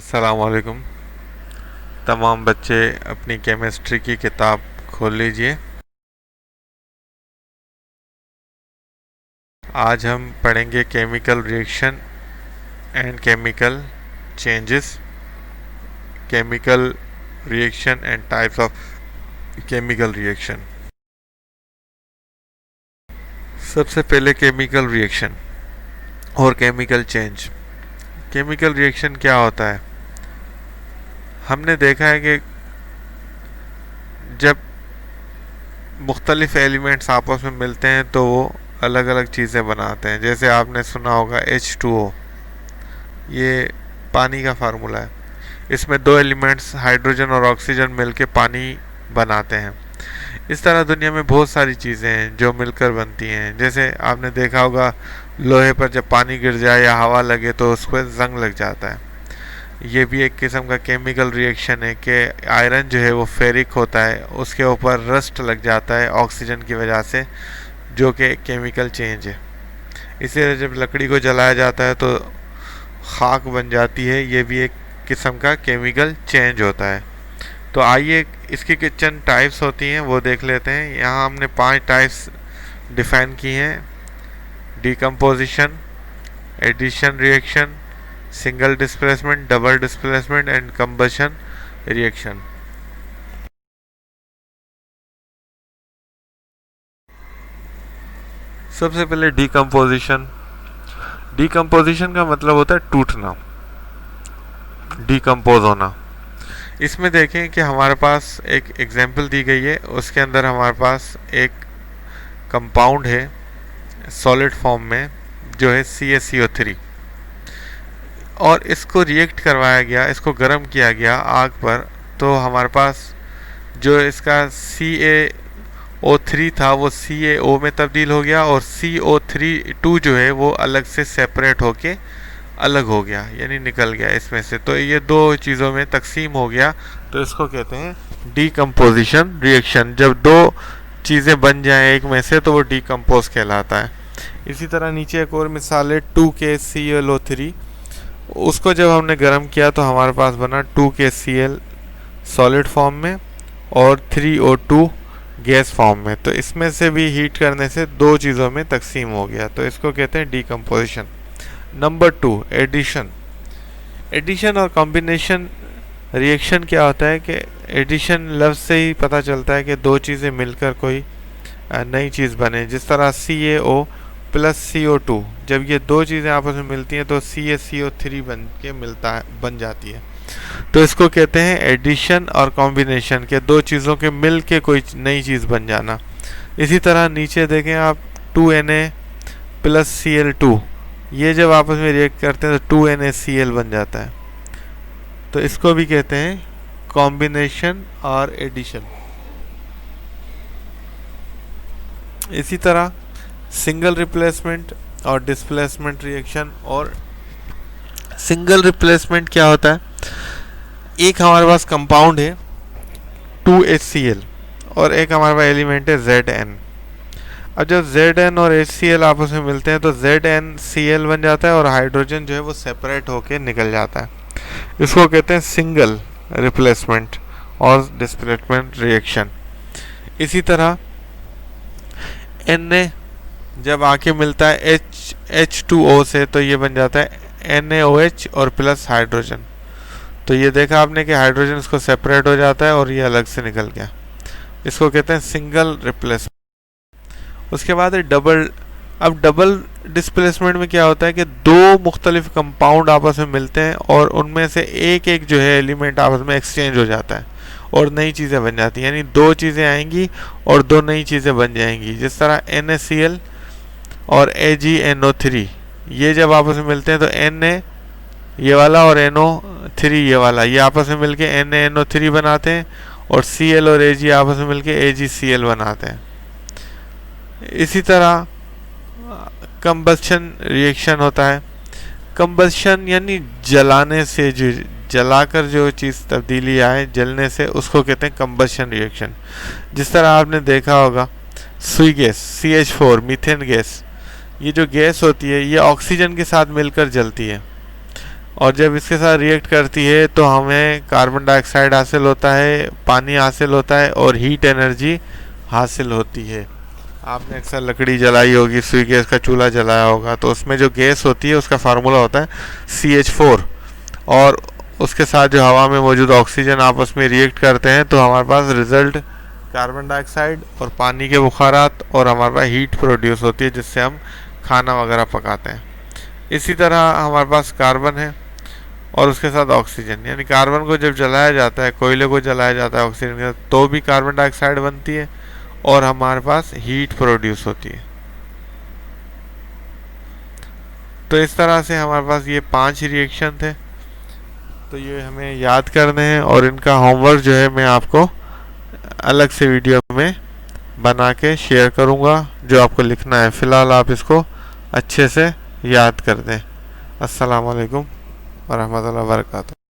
अस्सलाम वालेकुम। तमाम बच्चे अपनी केमिस्ट्री की किताब खोल लीजिए। आज हम पढ़ेंगे chemical reaction and chemical changes, chemical reaction and types of chemical reaction. सबसे पहले केमिकल रिएक्शन और केमिकल चेंज। केमिकल रिएक्शन क्या होता है? हमने देखा है कि जब मुख्तलिफ एलिमेंट्स आपस में मिलते हैं तो वो अलग अलग चीज़ें बनाते हैं। जैसे आपने सुना होगा H2O, ये पानी का फार्मूला है। इसमें दो एलिमेंट्स हाइड्रोजन और ऑक्सीजन मिलके पानी बनाते हैं। इस तरह दुनिया में बहुत सारी चीज़ें हैं जो मिलकर बनती हैं। जैसे आपने देखा होगा लोहे पर जब पानी गिर जाए या हवा लगे तो उस पर जंग लग जाता है। ये भी एक किस्म का केमिकल रिएक्शन है कि आयरन जो है वो फेरिक होता है, उसके ऊपर रस्ट लग जाता है ऑक्सीजन की वजह से, जो कि केमिकल चेंज है। इसीलिए जब लकड़ी को जलाया जाता है तो खाक बन जाती है। ये भी एक किस्म का केमिकल चेंज होता है। तो आइए इसकी किचन टाइप्स होती हैं वो देख लेते हैं। यहाँ हमने 5 टाइप्स डिफाइन की हैं: decomposition, addition reaction, single displacement, double displacement and combustion reaction. सबसे पहले डिकम्पोजिशन। डिकम्पोजिशन का मतलब होता है टूटना, डिकम्पोज होना। इसमें देखें कि हमारे पास एक एग्जाम्पल दी गई है, उसके अंदर हमारे पास एक कंपाउंड है सॉलिड फॉर्म में जो है CaCO3, और इसको रिएक्ट करवाया गया, इसको गर्म किया गया आग पर। तो हमारे पास जो इसका CaO3 था वो CaO में तब्दील हो गया, और CO2 जो है वो अलग से सेपरेट होके अलग हो गया, यानी निकल गया इसमें से। तो ये दो चीज़ों में तकसीम हो गया, तो इसको कहते हैं डिकम्पोजिशन रिएक्शन। जब दो चीज़ें बन जाएं एक में से तो वो डिकम्पोज कहलाता है। इसी तरह नीचे एक और मिसाल है 2KClO3। उसको जब हमने गर्म किया तो हमारे पास बना 2KCl सॉलिड फॉर्म में और 3O2 गैस फॉर्म में। तो इसमें से भी हीट करने से दो चीज़ों में तकसीम हो गया, तो इसको कहते हैं डिकम्पोजिशन। Number 2, addition. एडिशन और कॉम्बिनेशन रिएक्शन क्या होता है कि एडिशन लफ्ज़ से ही पता चलता है कि दो चीज़ें मिलकर कोई नई चीज़ बने। जिस तरह CaO प्लस CO2, जब ये दो चीज़ें आपस में मिलती हैं तो CaCO3 बन जाती है। तो इसको कहते हैं एडिशन और कॉम्बिनेशन, के दो चीज़ों के मिल के कोई नई चीज़ बन जाना। इसी तरह नीचे देखें आप 2Na प्लस Cl2, ये जब आपस में रिएक्ट करते हैं तो 2NaCl बन जाता है। तो इसको भी कहते हैं कॉम्बिनेशन और एडिशन। इसी तरह सिंगल रिप्लेसमेंट और डिस्प्लेसमेंट रिएक्शन। और सिंगल रिप्लेसमेंट क्या होता है? एक हमारे पास कंपाउंड है 2HCl और एक हमारे पास एलिमेंट है Zn। अब जब Zn और HCl आपस में मिलते हैं तो ZnCl बन जाता है और हाइड्रोजन जो है वो सेपरेट होके निकल जाता है। इसको कहते हैं सिंगल रिप्लेसमेंट और डिस्प्लेसमेंट रिएक्शन। इसी तरह Na जब आके मिलता है H2O से तो ये बन जाता है NaOH और प्लस हाइड्रोजन। तो ये देखा आपने कि हाइड्रोजन इसको सेपरेट हो जाता है और ये अलग से निकल गया। इसको कहते हैं सिंगल रिप्लेसमेंट। उसके बाद है डबल। अब डबल डिस्प्लेसमेंट में क्या होता है कि दो मुख्तलिफ कंपाउंड आपस में मिलते हैं और उनमें से एक एक जो है एलिमेंट आपस में एक्सचेंज हो जाता है और नई चीज़ें बन जाती हैं, यानी दो चीज़ें आएंगी और दो नई चीज़ें बन जाएंगी। जिस तरह NaCl और AgNO3, ये जब आपस में मिलते हैं तो Na ये वाला और NO3 ये वाला, ये आपस में मिलके NaNO3 बनाते हैं, और Cl और Ag आपस में मिलके AgCl बनाते हैं। इसी तरह कंबशन रिएक्शन होता है। कंबशन यानी जलाने से, जो जलाकर जो चीज़ तब्दीली आए, जलने से, उसको कहते हैं कंबशन रिएक्शन। जिस तरह आपने देखा होगा सुई गैस CH4, मीथेन गैस, ये जो गैस होती है ये ऑक्सीजन के साथ मिलकर जलती है और जब इसके साथ रिएक्ट करती है तो हमें कार्बन डाइऑक्साइड हासिल होता है, पानी हासिल होता है और हीट एनर्जी हासिल होती है। आपने अक्सर लकड़ी जलाई होगी, सुई गैस का चूल्हा जलाया होगा, तो उसमें जो गैस होती है उसका फार्मूला होता है CH4, और उसके साथ जो हवा में मौजूद ऑक्सीजन आपस में रिएक्ट करते हैं तो हमारे पास रिजल्ट कार्बन डाइऑक्साइड और पानी के बुखारात और हमारे पास हीट प्रोड्यूस होती है जिससे हम खाना वगैरह पकाते हैं। इसी तरह हमारे पास कार्बन है और उसके साथ ऑक्सीजन, यानी कार्बन को जब जलाया जाता है, कोयले को जलाया जाता है ऑक्सीजन के साथ, तो भी कार्बन डाइऑक्साइड बनती है और हमारे पास हीट प्रोड्यूस होती है। तो इस तरह से हमारे पास ये 5 रिएक्शन थे, तो ये हमें याद करने हैं और इनका होमवर्क जो है मैं आपको अलग से वीडियो में बना के शेयर करूँगा जो आपको लिखना है। फ़िलहाल आप इसको अच्छे से याद कर दें। अस्सलाम वालेकुम वरहमतुल्लाहि वबरकातुहू।